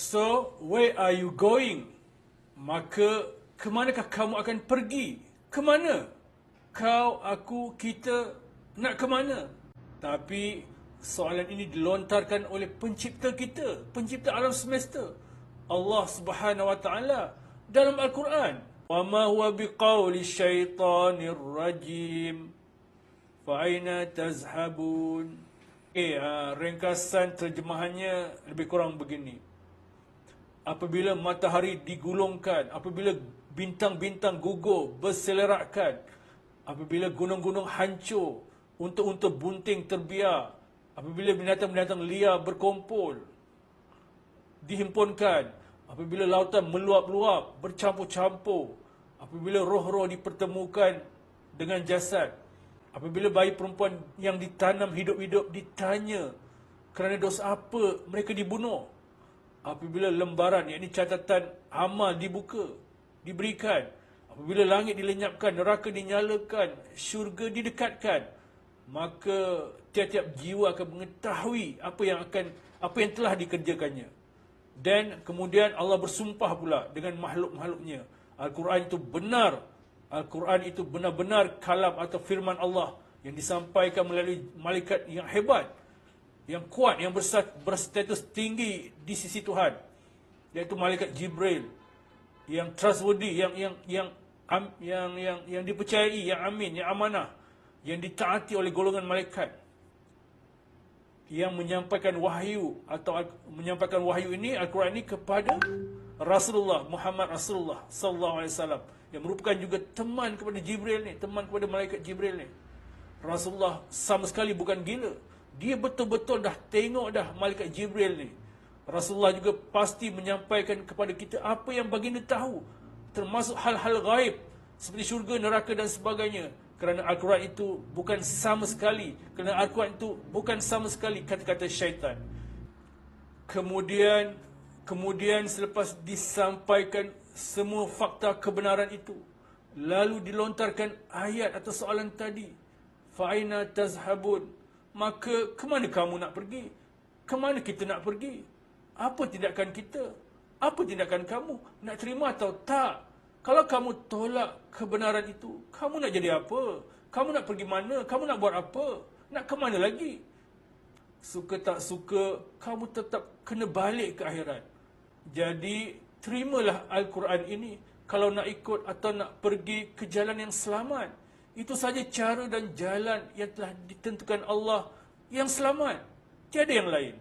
So, where are you going? Maka, ke manakah kamu akan pergi? Ke mana? Kau, aku, kita nak ke mana? Tapi, soalan ini dilontarkan oleh pencipta kita, pencipta alam semesta, Allah Subhanahu Wa Taala dalam Al-Quran. Wa ma huwa biqauli syaitanir rajim. Fa aina tazhabun? Ringkasan terjemahannya lebih kurang begini. Apabila matahari digulungkan, apabila bintang-bintang gugur, berselerakkan, apabila gunung-gunung hancur, unta-unta bunting terbiar, apabila binatang-binatang liar berkumpul, dihimpunkan, apabila lautan meluap-luap, bercampur-campur, apabila roh-roh dipertemukan dengan jasad, apabila bayi perempuan yang ditanam hidup-hidup ditanya kerana dosa apa mereka dibunuh, apabila lembaran, yakni catatan amal dibuka, diberikan, apabila langit dilenyapkan, neraka dinyalakan, syurga didekatkan, maka tiap-tiap jiwa akan mengetahui apa yang telah dikerjakannya. Dan kemudian Allah bersumpah pula dengan makhluk-makhluknya. Al-Quran itu benar. Al-Quran itu benar-benar kalam atau firman Allah yang disampaikan melalui malaikat yang hebat, yang kuat, yang berstatus tinggi di sisi Tuhan, iaitu malaikat Jibril, yang trustworthy, yang dipercayai, yang amin, yang amanah, yang ditaati oleh golongan malaikat, yang menyampaikan wahyu atau menyampaikan wahyu ini, Al-Quran ini kepada Rasulullah Muhammad Rasulullah sallallahu alaihi wasallam, yang merupakan juga teman kepada Jibril ni, teman kepada malaikat Jibril ni. Rasulullah sama sekali bukan gila. Dia betul-betul dah tengok dah malaikat Jibril ni. Rasulullah juga pasti menyampaikan kepada kita apa yang baginda tahu, termasuk hal-hal gaib seperti syurga, neraka dan sebagainya. Kerana Al-Quran itu bukan sama sekali, kata-kata syaitan. Kemudian selepas disampaikan semua fakta kebenaran itu, lalu dilontarkan ayat atau soalan tadi, fa aina tazhabun? Maka ke mana kamu nak pergi? Ke mana kita nak pergi? Apa tindakan kita? Apa tindakan kamu? Nak terima atau tak? Kalau kamu tolak kebenaran itu, kamu nak jadi apa? Kamu nak pergi mana? Kamu nak buat apa? Nak ke mana lagi? Suka tak suka, kamu tetap kena balik ke akhirat. Jadi, terimalah Al-Quran ini kalau nak ikut atau nak pergi ke jalan yang selamat. Itu saja cara dan jalan yang telah ditentukan Allah yang selamat. Tiada yang lain.